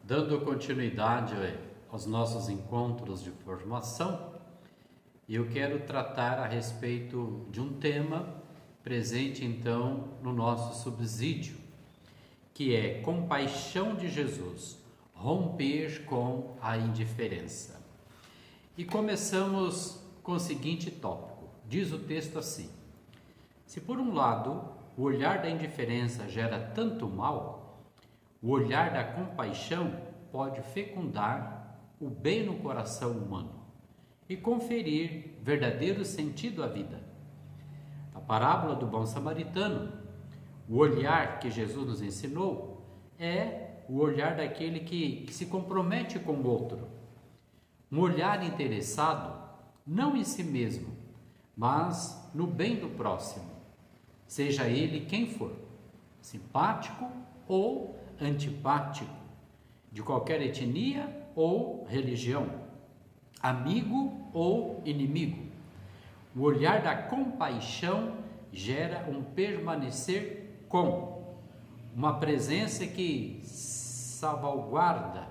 Dando continuidade aos nossos encontros de formação, eu quero tratar a respeito de um tema presente então no nosso subsídio, que é compaixão de Jesus, romper com a indiferença. E começamos com o seguinte tópico. Diz o texto assim: se por um lado o olhar da indiferença gera tanto mal, o olhar da compaixão pode fecundar o bem no coração humano e conferir verdadeiro sentido à vida. A parábola do bom samaritano, o olhar que Jesus nos ensinou, é o olhar daquele que se compromete com o outro. Um olhar interessado, não em si mesmo, mas no bem do próximo, seja ele quem for, simpático ou antipático, de qualquer etnia ou religião, amigo ou inimigo. O olhar da compaixão gera um permanecer com, uma presença que salvaguarda,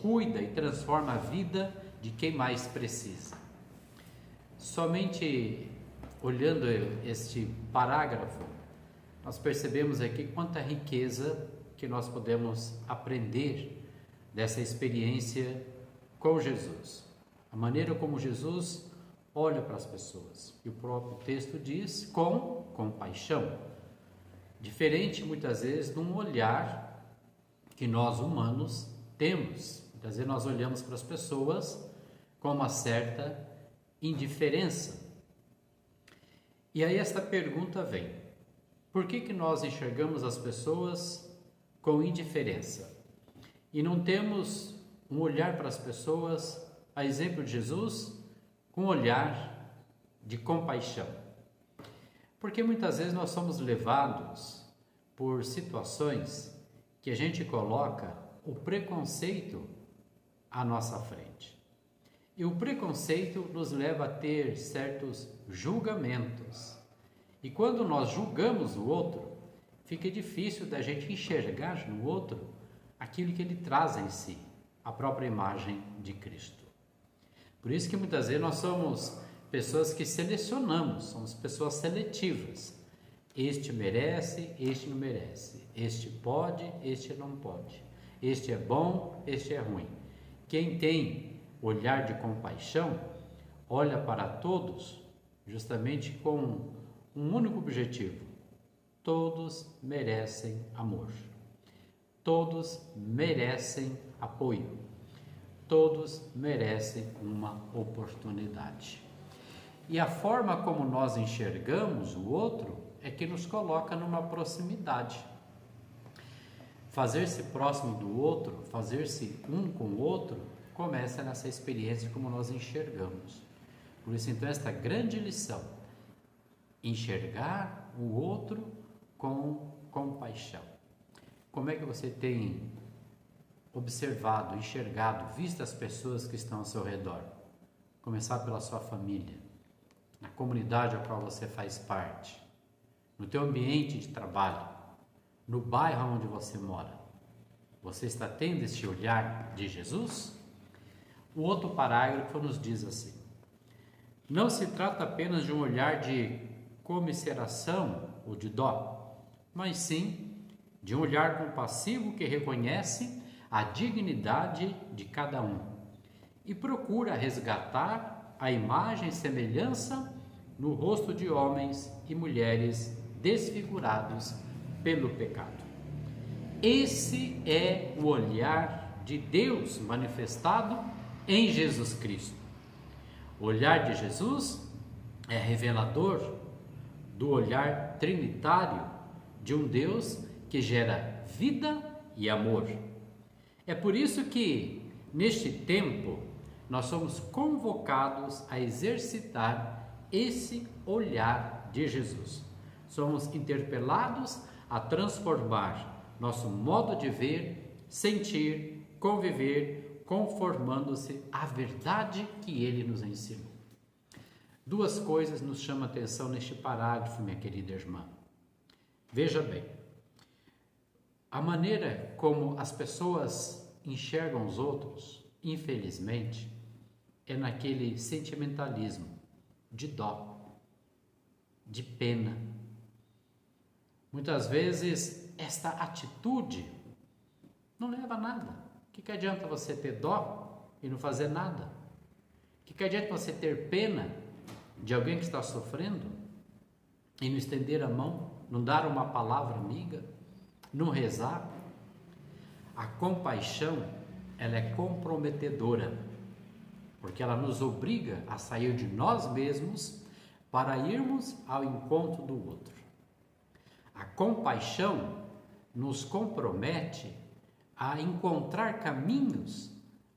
cuida e transforma a vida de quem mais precisa. Somente olhando este parágrafo, nós percebemos aqui quanta riqueza que nós podemos aprender dessa experiência com Jesus. A maneira como Jesus olha para as pessoas. E o próprio texto diz com compaixão. Diferente muitas vezes de um olhar que nós humanos temos. Muitas vezes nós olhamos para as pessoas com uma certa indiferença. E aí esta pergunta vem: por que nós enxergamos as pessoas com indiferença e não temos um olhar para as pessoas, a exemplo de Jesus, com um olhar de compaixão? Porque muitas vezes nós somos levados por situações que a gente coloca o preconceito à nossa frente. E o preconceito nos leva a ter certos julgamentos. E quando nós julgamos o outro, fica difícil da gente enxergar no outro aquilo que ele traz em si, a própria imagem de Cristo. Por isso que muitas vezes nós somos pessoas que selecionamos, somos pessoas seletivas. Este merece, este não merece. Este pode, este não pode. Este é bom, este é ruim. Quem tem olhar de compaixão, olha para todos justamente com um único objetivo: todos merecem amor, todos merecem apoio, todos merecem uma oportunidade. E a forma como nós enxergamos o outro é que nos coloca numa proximidade. Fazer-se próximo do outro, fazer-se um com o outro, começa nessa experiência como nós enxergamos. Por isso, então, esta grande lição: enxergar o outro com compaixão. Como é que você tem observado, enxergado, visto as pessoas que estão ao seu redor? Começar pela sua família, na comunidade a qual você faz parte, no teu ambiente de trabalho, no bairro onde você mora. Você está tendo esse olhar de Jesus? O outro parágrafo nos diz assim: não se trata apenas de um olhar de comiseração ou de dó, mas sim de um olhar compassivo que reconhece a dignidade de cada um e procura resgatar a imagem e semelhança no rosto de homens e mulheres desfigurados pelo pecado. Esse é o olhar de Deus manifestado em Jesus Cristo. O olhar de Jesus é revelador do olhar trinitário de um Deus que gera vida e amor. É por isso que, neste tempo, nós somos convocados a exercitar esse olhar de Jesus. Somos interpelados a transformar nosso modo de ver, sentir, conviver, conformando-se à verdade que Ele nos ensinou. Duas coisas nos chamam a atenção neste parágrafo, minha querida irmã. Veja bem, a maneira como as pessoas enxergam os outros, infelizmente, é naquele sentimentalismo de dó, de pena. Muitas vezes esta atitude não leva a nada. O que adianta você ter dó e não fazer nada? O que adianta você ter pena de alguém que está sofrendo e não estender a mão, não dar uma palavra amiga, não rezar? A compaixão, ela é comprometedora, porque ela nos obriga a sair de nós mesmos para irmos ao encontro do outro. A compaixão nos compromete a encontrar caminhos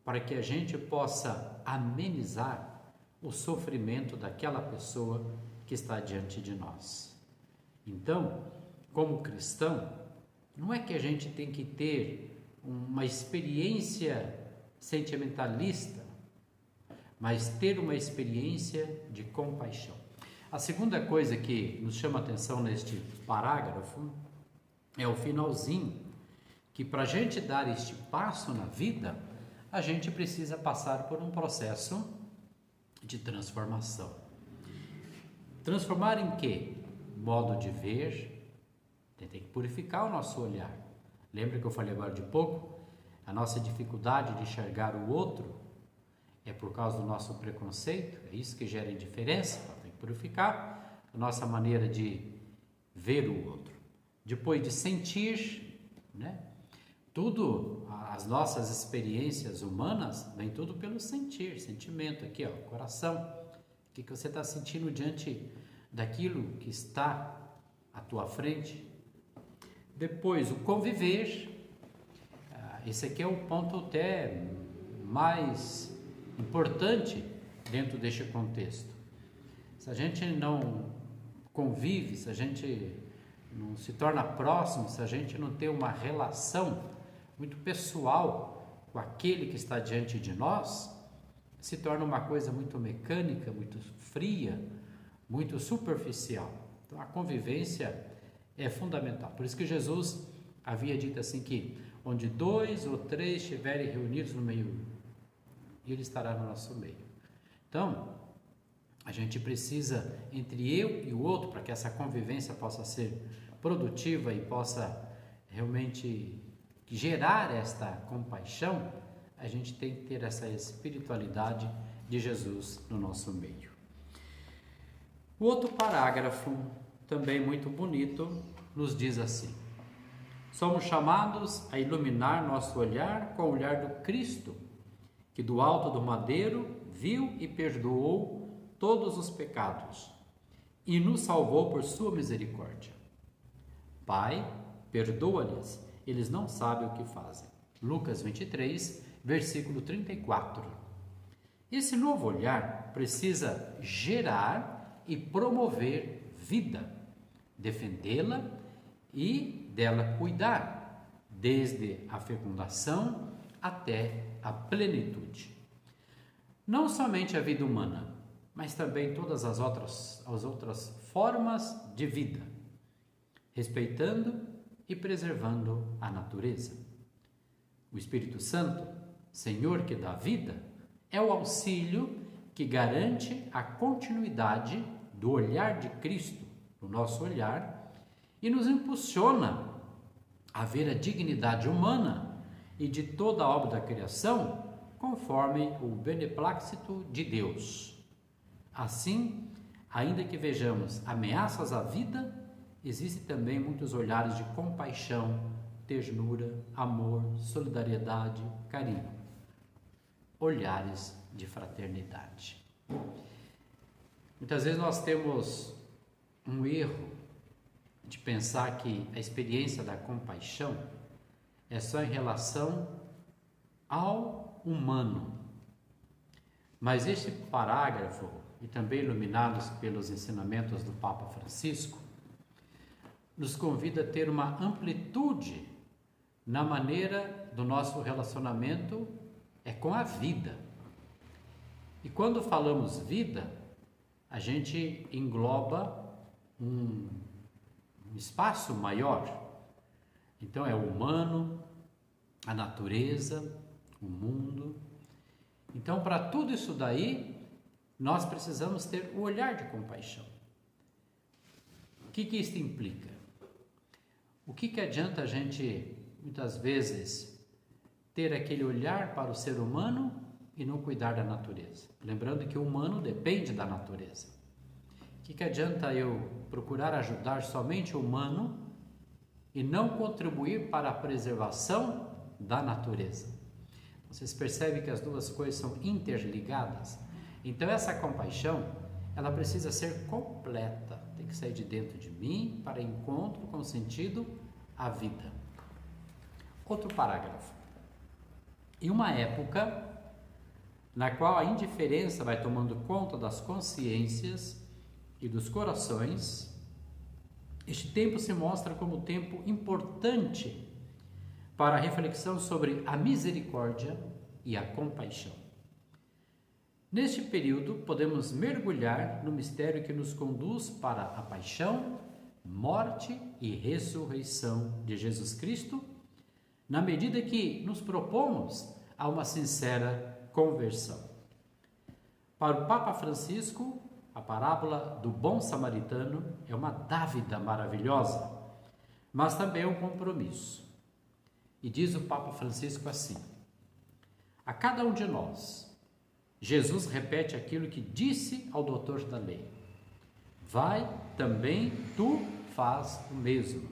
para que a gente possa amenizar o sofrimento daquela pessoa que está diante de nós. Então, como cristão, não é que a gente tem que ter uma experiência sentimentalista, mas ter uma experiência de compaixão. A segunda coisa que nos chama a atenção neste parágrafo é o finalzinho, que para a gente dar este passo na vida, a gente precisa passar por um processo de transformação. Transformar em quê? Modo de ver, tem que purificar o nosso olhar. Lembra que eu falei agora de pouco? A nossa dificuldade de enxergar o outro é por causa do nosso preconceito, é isso que gera indiferença, então tem que purificar a nossa maneira de ver o outro. Depois de sentir, né? Tudo, as nossas experiências humanas, vem tudo pelo sentir, sentimento aqui, ó, coração. O que você está sentindo diante daquilo que está à tua frente? Depois, o conviver. Esse aqui é o ponto até mais importante dentro deste contexto. Se a gente não convive, se a gente não se torna próximo, se a gente não tem uma relação muito pessoal com aquele que está diante de nós, se torna uma coisa muito mecânica, muito fria, muito superficial. Então a convivência é fundamental. Por isso que Jesus havia dito assim que onde 2 ou 3 estiverem reunidos no meio, ele estará no nosso meio. Então, a gente precisa, entre eu e o outro, para que essa convivência possa ser produtiva e possa realmente gerar esta compaixão, a gente tem que ter essa espiritualidade de Jesus no nosso meio. O outro parágrafo, também muito bonito, nos diz assim: somos chamados a iluminar nosso olhar com o olhar do Cristo, que do alto do madeiro viu e perdoou todos os pecados e nos salvou por sua misericórdia. Pai, perdoa-lhes, eles não sabem o que fazem. Lucas 23, versículo 34. Esse novo olhar precisa gerar e promover vida, defendê-la e dela cuidar, desde a fecundação até a plenitude. Não somente a vida humana, mas também todas as outras formas de vida, respeitando e preservando a natureza. O Espírito Santo, Senhor que dá vida, é o auxílio que garante a continuidade do olhar de Cristo no nosso olhar e nos impulsiona a ver a dignidade humana e de toda a obra da criação conforme o beneplácito de Deus. Assim, ainda que vejamos ameaças à vida, existem também muitos olhares de compaixão, ternura, amor, solidariedade, carinho. Olhares de fraternidade. Muitas vezes nós temos um erro de pensar que a experiência da compaixão é só em relação ao humano. Mas este parágrafo, e também iluminados pelos ensinamentos do Papa Francisco, nos convida a ter uma amplitude na maneira do nosso relacionamento com a vida. E quando falamos vida, a gente engloba um espaço maior. Então é o humano, a natureza, o mundo. Então, para tudo isso daí, nós precisamos ter o olhar de compaixão. O que isso implica? O que adianta a gente, muitas vezes, ter aquele olhar para o ser humano e não cuidar da natureza? Lembrando que o humano depende da natureza. O que adianta eu procurar ajudar somente o humano e não contribuir para a preservação da natureza? Vocês percebem que as duas coisas são interligadas? Então essa compaixão, ela precisa ser completa, tem que sair de dentro de mim para encontro com sentido à vida. Outro parágrafo. Em uma época na qual a indiferença vai tomando conta das consciências e dos corações, este tempo se mostra como tempo importante para a reflexão sobre a misericórdia e a compaixão. Neste período, podemos mergulhar no mistério que nos conduz para a paixão, morte e ressurreição de Jesus Cristo, na medida que nos propomos a uma sincera conversão. Para o Papa Francisco, a parábola do bom samaritano é uma dávida maravilhosa, mas também é um compromisso. E diz o Papa Francisco assim: a cada um de nós, Jesus repete aquilo que disse ao doutor da lei: vai também tu faz o mesmo.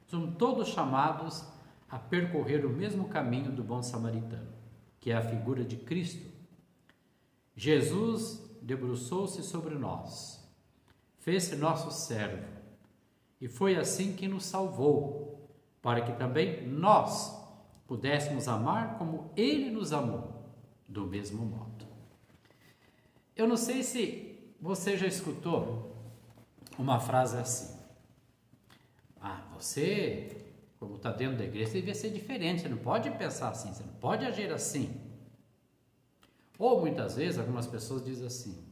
São todos chamados a percorrer o mesmo caminho do bom samaritano, que é a figura de Cristo. Jesus debruçou-se sobre nós, fez-se nosso servo, e foi assim que nos salvou, para que também nós pudéssemos amar como Ele nos amou, do mesmo modo. Eu não sei se você já escutou uma frase assim: você, como está dentro da igreja, você devia ser diferente, você não pode pensar assim, você não pode agir assim. Ou muitas vezes algumas pessoas dizem assim: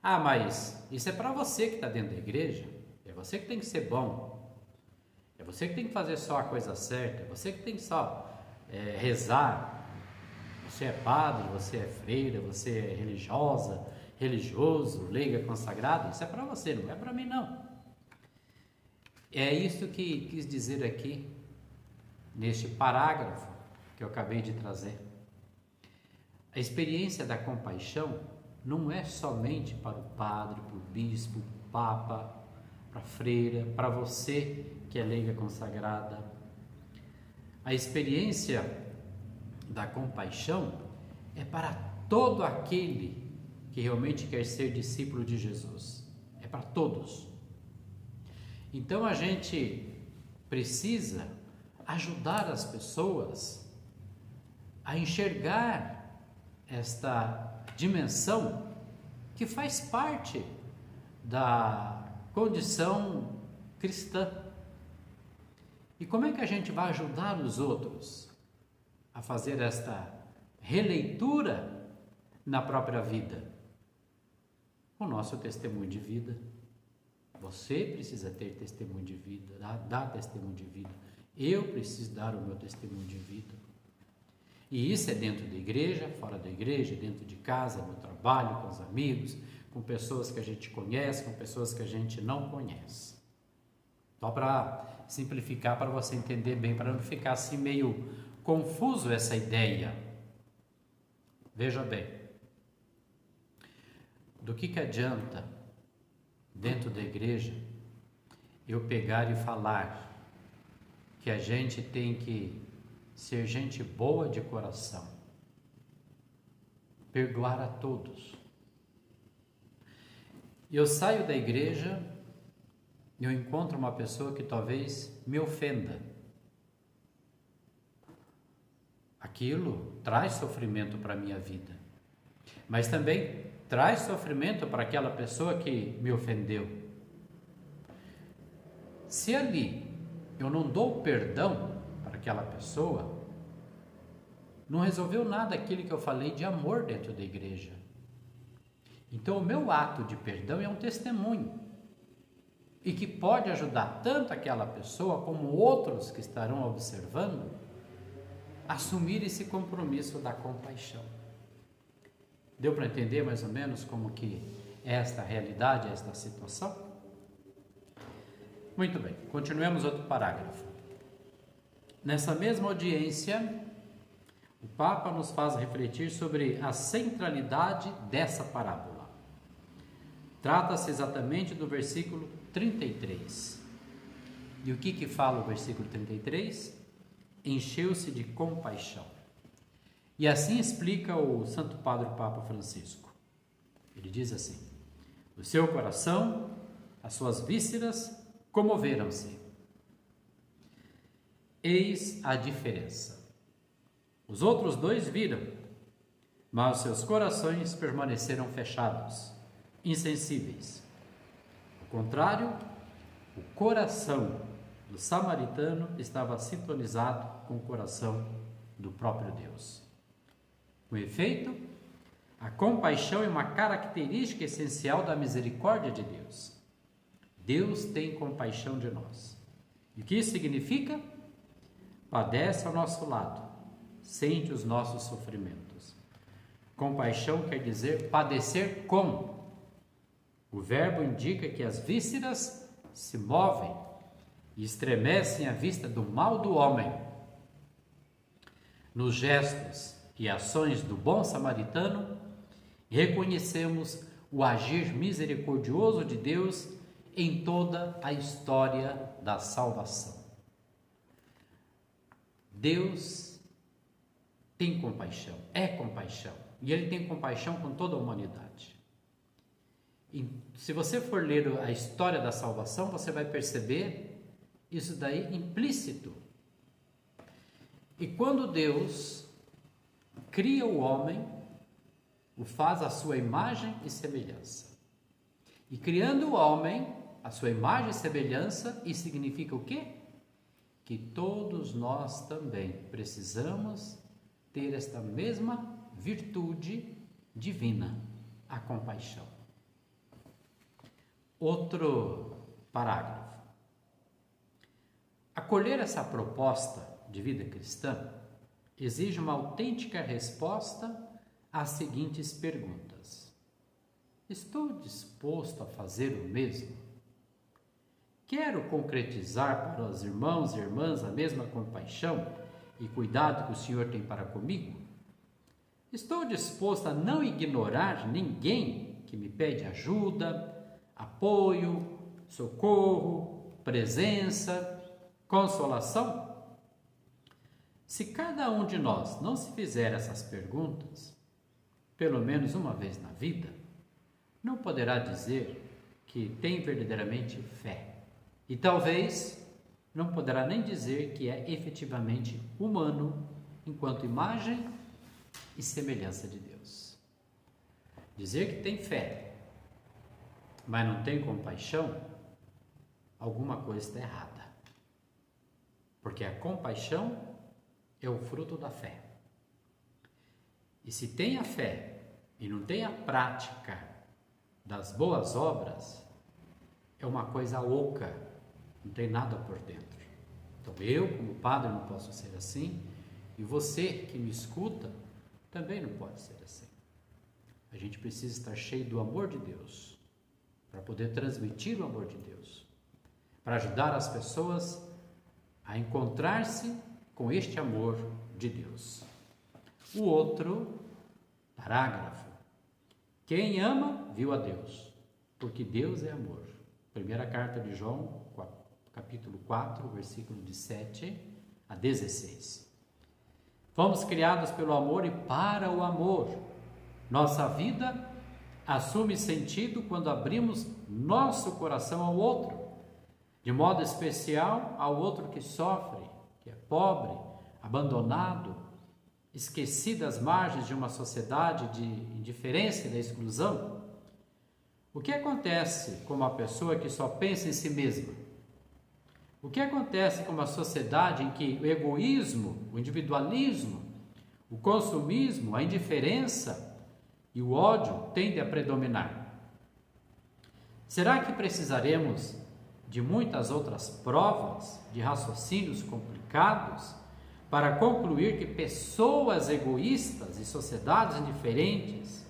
mas isso é para você que está dentro da igreja, é você que tem que ser bom, é você que tem que fazer só a coisa certa, é você que tem que só rezar. Você é padre, você é freira, você é religiosa, religioso, leiga, consagrado, isso é para você, não é para mim não. É isso que quis dizer aqui, neste parágrafo que eu acabei de trazer. A experiência da compaixão não é somente para o padre, para o bispo, para o papa, para a freira, para você que é leiga consagrada. A experiência da compaixão é para todo aquele que realmente quer ser discípulo de Jesus. É para todos. Então a gente precisa ajudar as pessoas a enxergar esta dimensão que faz parte da condição cristã. E como é que a gente vai ajudar os outros a fazer esta releitura na própria vida? O nosso testemunho de vida. Você precisa ter testemunho de vida, dar testemunho de vida. Eu preciso dar o meu testemunho de vida. E isso é dentro da igreja, fora da igreja, dentro de casa, no trabalho, com os amigos, com pessoas que a gente conhece, com pessoas que a gente não conhece. Só para simplificar, para você entender bem, para não ficar assim meio confuso essa ideia. Veja bem, do que adianta dentro da igreja eu pegar e falar que a gente tem que ser gente boa de coração, perdoar a todos. E eu saio da igreja e eu encontro uma pessoa que talvez me ofenda. Aquilo traz sofrimento para a minha vida, mas também traz sofrimento para aquela pessoa que me ofendeu. Se ali eu não dou perdão para aquela pessoa, não resolveu nada aquilo que eu falei de amor dentro da igreja. Então o meu ato de perdão é um testemunho e que pode ajudar tanto aquela pessoa como outros que estarão observando assumir esse compromisso da compaixão. Deu para entender mais ou menos como que é esta realidade, esta situação? Muito bem, continuemos outro parágrafo. Nessa mesma audiência, o Papa nos faz refletir sobre a centralidade dessa parábola. Trata-se exatamente do versículo 33. E o que fala o versículo 33? Encheu-se de compaixão. E assim explica o Santo Padre Papa Francisco. Ele diz assim: o seu coração, as suas vísceras comoveram-se. Eis a diferença. Os outros dois viram, mas seus corações permaneceram fechados, insensíveis. Ao contrário, o coração do samaritano estava sintonizado com o coração do próprio Deus. Com efeito, a compaixão é uma característica essencial da misericórdia de Deus. Deus tem compaixão de nós. E o que isso significa? Padece ao nosso lado, sente os nossos sofrimentos. Compaixão quer dizer padecer com. O verbo indica que as vísceras se movem e estremecem à vista do mal do homem. Nos gestos e ações do bom samaritano, reconhecemos o agir misericordioso de Deus em toda a história da salvação. Deus tem compaixão, é compaixão, e Ele tem compaixão com toda a humanidade. E se você for ler a história da salvação, você vai perceber isso daí implícito. E quando Deus cria o homem, o faz à sua imagem e semelhança. E criando o homem, a sua imagem e semelhança, isso significa o quê? Que todos nós também precisamos ter esta mesma virtude divina, a compaixão. Outro parágrafo. Acolher essa proposta de vida cristã exige uma autêntica resposta às seguintes perguntas: estou disposto a fazer o mesmo? Quero concretizar para os irmãos e irmãs a mesma compaixão e cuidado que o Senhor tem para comigo? Estou disposto a não ignorar ninguém que me pede ajuda, apoio, socorro, presença, consolação? Se cada um de nós não se fizer essas perguntas, pelo menos uma vez na vida, não poderá dizer que tem verdadeiramente fé. E talvez não poderá nem dizer que é efetivamente humano enquanto imagem e semelhança de Deus. Dizer que tem fé, mas não tem compaixão, alguma coisa está errada. Porque a compaixão é o fruto da fé. E se tem a fé e não tem a prática das boas obras, é uma coisa oca, não tem nada por dentro. Então eu, como padre, não posso ser assim, e você que me escuta também não pode ser assim. A gente precisa estar cheio do amor de Deus, para poder transmitir o amor de Deus, para ajudar as pessoas a encontrar-se com este amor de Deus. O outro parágrafo: quem ama, viu a Deus, porque Deus é amor. Primeira carta de João, capítulo 4, versículo de 7 a 16. Fomos criados pelo amor e para o amor. Nossa vida assume sentido quando abrimos nosso coração ao outro, de modo especial ao outro que sofre, que é pobre, abandonado, esquecido às margens de uma sociedade de indiferença e da exclusão. O que acontece com uma pessoa que só pensa em si mesma? O que acontece com uma sociedade em que o egoísmo, o individualismo, o consumismo, a indiferença e o ódio tendem a predominar? Será que precisaremos de muitas outras provas, de raciocínios complicados, para concluir que pessoas egoístas e sociedades indiferentes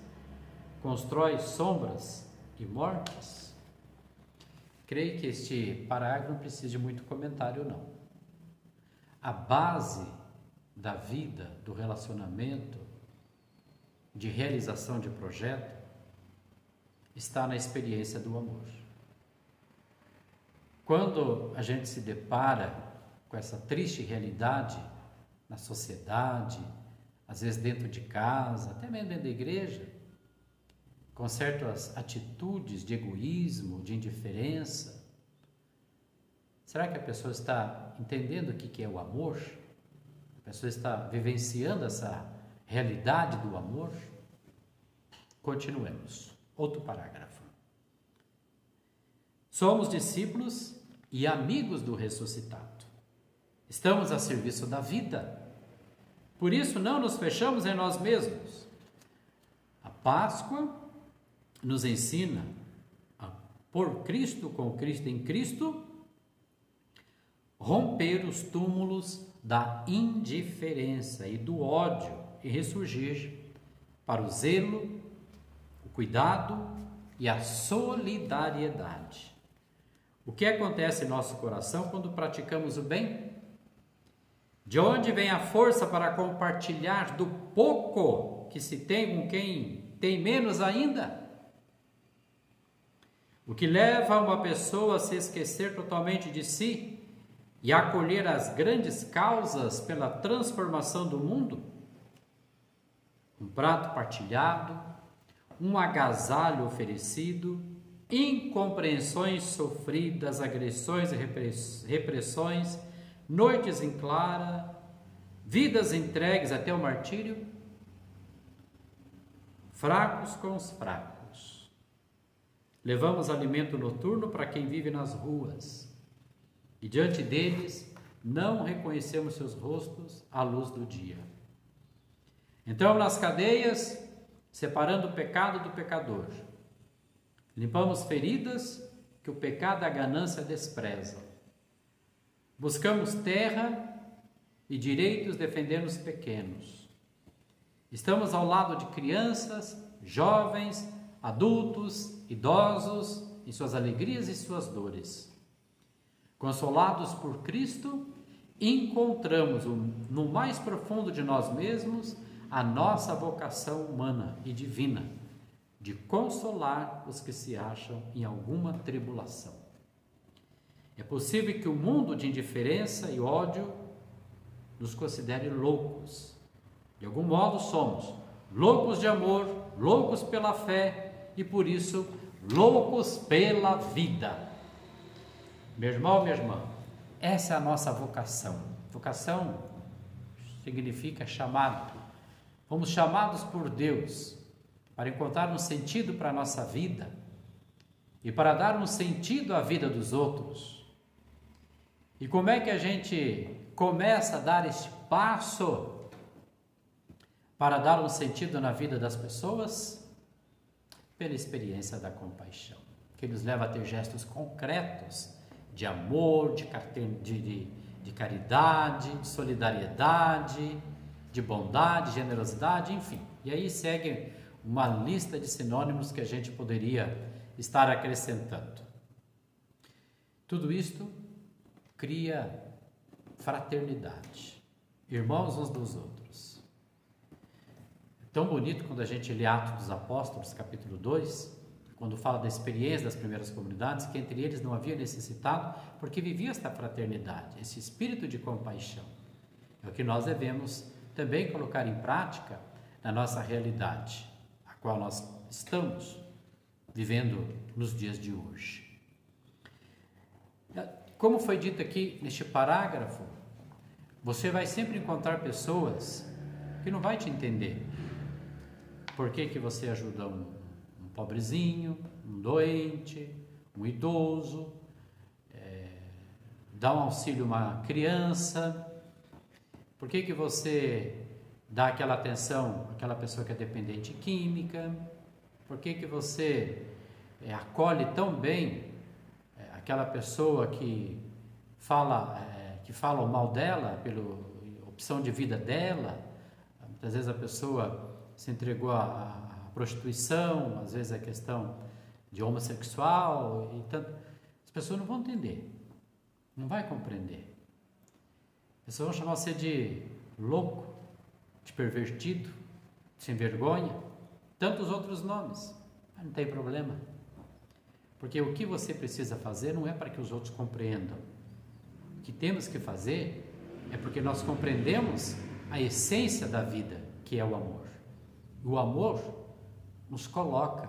constroem sombras e mortes? Creio que este parágrafo não precisa de muito comentário, não. A base da vida, do relacionamento, de realização de projeto, está na experiência do amor. Quando a gente se depara com essa triste realidade na sociedade, às vezes dentro de casa, até mesmo dentro da igreja, com certas atitudes de egoísmo, de indiferença, será que a pessoa está entendendo o que é o amor? A pessoa está vivenciando essa realidade do amor? Continuemos. Outro parágrafo. Somos discípulos e amigos do ressuscitado. Estamos a serviço da vida. Por isso não nos fechamos em nós mesmos. A Páscoa nos ensina a, por Cristo, com Cristo em Cristo, romper os túmulos da indiferença e do ódio e ressurgir para o zelo, o cuidado e a solidariedade. O que acontece em nosso coração quando praticamos o bem? De onde vem a força para compartilhar do pouco que se tem com quem tem menos ainda? O que leva uma pessoa a se esquecer totalmente de si e acolher as grandes causas pela transformação do mundo? Um prato partilhado, um agasalho oferecido, incompreensões sofridas, agressões e repressões, noites em clara, vidas entregues até o martírio, fracos com os fracos. Levamos alimento noturno para quem vive nas ruas, e diante deles não reconhecemos seus rostos à luz do dia. Entramos nas cadeias, separando o pecado do pecador. Limpamos feridas que o pecado e a ganância desprezam. Buscamos terra e direitos defendendo os pequenos. Estamos ao lado de crianças, jovens, adultos, idosos, em suas alegrias e suas dores. Consolados por Cristo, encontramos no mais profundo de nós mesmos a nossa vocação humana e divina de consolar os que se acham em alguma tribulação. É possível que o mundo de indiferença e ódio nos considere loucos. De algum modo somos loucos de amor, loucos pela fé e por isso loucos pela vida. Meu irmão, minha irmã, essa é a nossa vocação. Vocação significa chamado. Fomos chamados por Deus para encontrar um sentido para a nossa vida e para dar um sentido à vida dos outros. E como é que a gente começa a dar este passo para dar um sentido na vida das pessoas? Pela experiência da compaixão, que nos leva a ter gestos concretos de amor, de caridade, de solidariedade, de bondade, generosidade, enfim. E aí segue uma lista de sinônimos que a gente poderia estar acrescentando. Tudo isto cria fraternidade, irmãos uns dos outros. É tão bonito quando a gente lê Atos dos Apóstolos, capítulo 2, quando fala da experiência das primeiras comunidades, que entre eles não havia necessitado, porque vivia esta fraternidade, esse espírito de compaixão. É o que nós devemos também colocar em prática na nossa realidade, a qual nós estamos vivendo nos dias de hoje. Como foi dito aqui neste parágrafo, você vai sempre encontrar pessoas que não vai te entender. Por que você ajuda um pobrezinho, um doente, um idoso, dá um auxílio a uma criança? Por que você dá aquela atenção àquela pessoa que é dependente química? Por que você acolhe tão bem aquela pessoa que fala o mal dela opção de vida dela. Muitas vezes a pessoa se entregou à prostituição, às vezes a questão de homossexual, e tanto. As pessoas não vão entender, não vai compreender. As pessoas vão chamar você de louco, de pervertido, sem vergonha, tantos outros nomes. Mas não tem problema, porque o que você precisa fazer não é para que os outros compreendam. O que temos que fazer é porque nós compreendemos a essência da vida, que é o amor. O amor nos coloca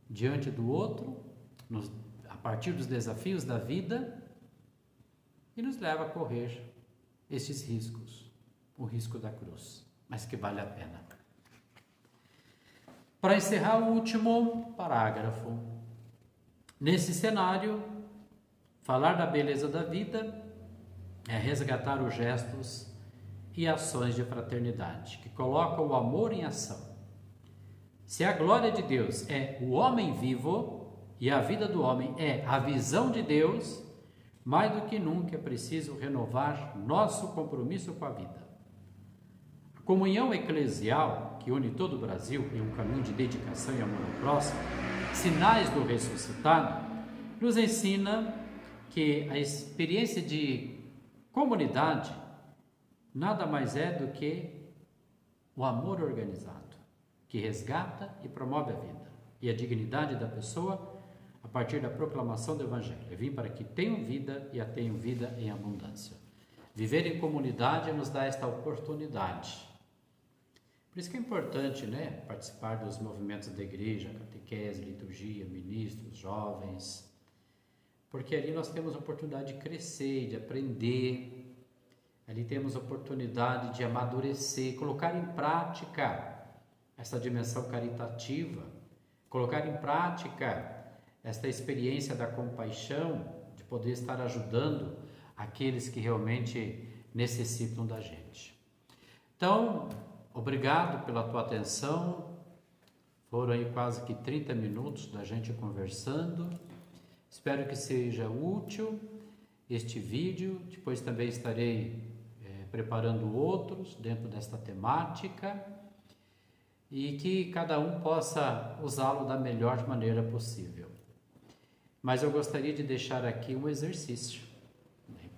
diante do outro, a partir dos desafios da vida, e nos leva a correr esses riscos, o risco da cruz, mas que vale a pena. Para encerrar o último parágrafo, nesse cenário, falar da beleza da vida é resgatar os gestos e ações de fraternidade, que colocam o amor em ação. Se a glória de Deus é o homem vivo e a vida do homem é a visão de Deus, mais do que nunca é preciso renovar nosso compromisso com a vida. A comunhão eclesial, que une todo o Brasil em um caminho de dedicação e amor ao próximo, sinais do ressuscitado, nos ensina que a experiência de comunidade nada mais é do que o amor organizado, que resgata e promove a vida e a dignidade da pessoa a partir da proclamação do Evangelho. Eu vim para que tenham vida e a tenham vida em abundância. Viver em comunidade nos dá esta oportunidade. Por isso que é importante, participar dos movimentos da igreja, catequese, liturgia, ministros, jovens, porque ali nós temos a oportunidade de crescer, de aprender, ali temos a oportunidade de amadurecer, colocar em prática essa dimensão caritativa, colocar em prática esta experiência da compaixão, de poder estar ajudando aqueles que realmente necessitam da gente. Então, obrigado pela tua atenção. Foram aí quase que 30 minutos da gente conversando. Espero que seja útil este vídeo. Depois também estarei preparando outros dentro desta temática e que cada um possa usá-lo da melhor maneira possível. Mas eu gostaria de deixar aqui um exercício.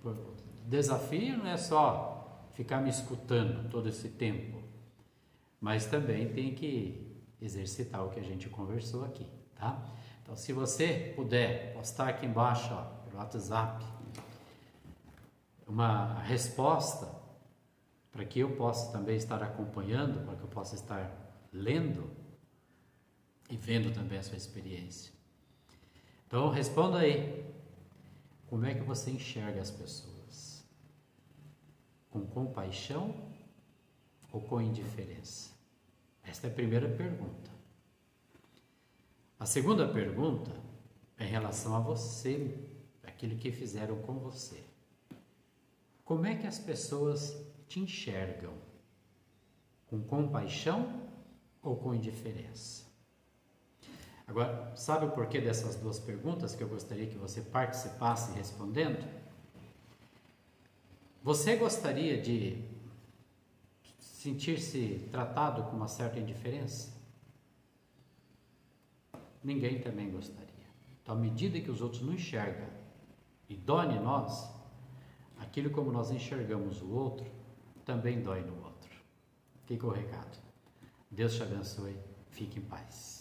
O desafio não é só ficar me escutando todo esse tempo, mas também tem que exercitar o que a gente conversou aqui, tá? Então, se você puder postar aqui embaixo, pelo WhatsApp, uma resposta para que eu possa também estar acompanhando, para que eu possa estar lendo e vendo também a sua experiência. Então, responda aí. Como é que você enxerga as pessoas? Com compaixão ou com indiferença? Esta é a primeira pergunta. A segunda pergunta é em relação a você, aquilo que fizeram com você. Como é que as pessoas te enxergam? Com compaixão ou com indiferença? Agora, sabe o porquê dessas duas perguntas que eu gostaria que você participasse respondendo? Você gostaria de sentir-se tratado com uma certa indiferença? Ninguém também gostaria. Então, à medida que os outros não enxergam e dói em nós, aquilo como nós enxergamos o outro, também dói no outro. Fica o recado. Deus te abençoe. Fique em paz.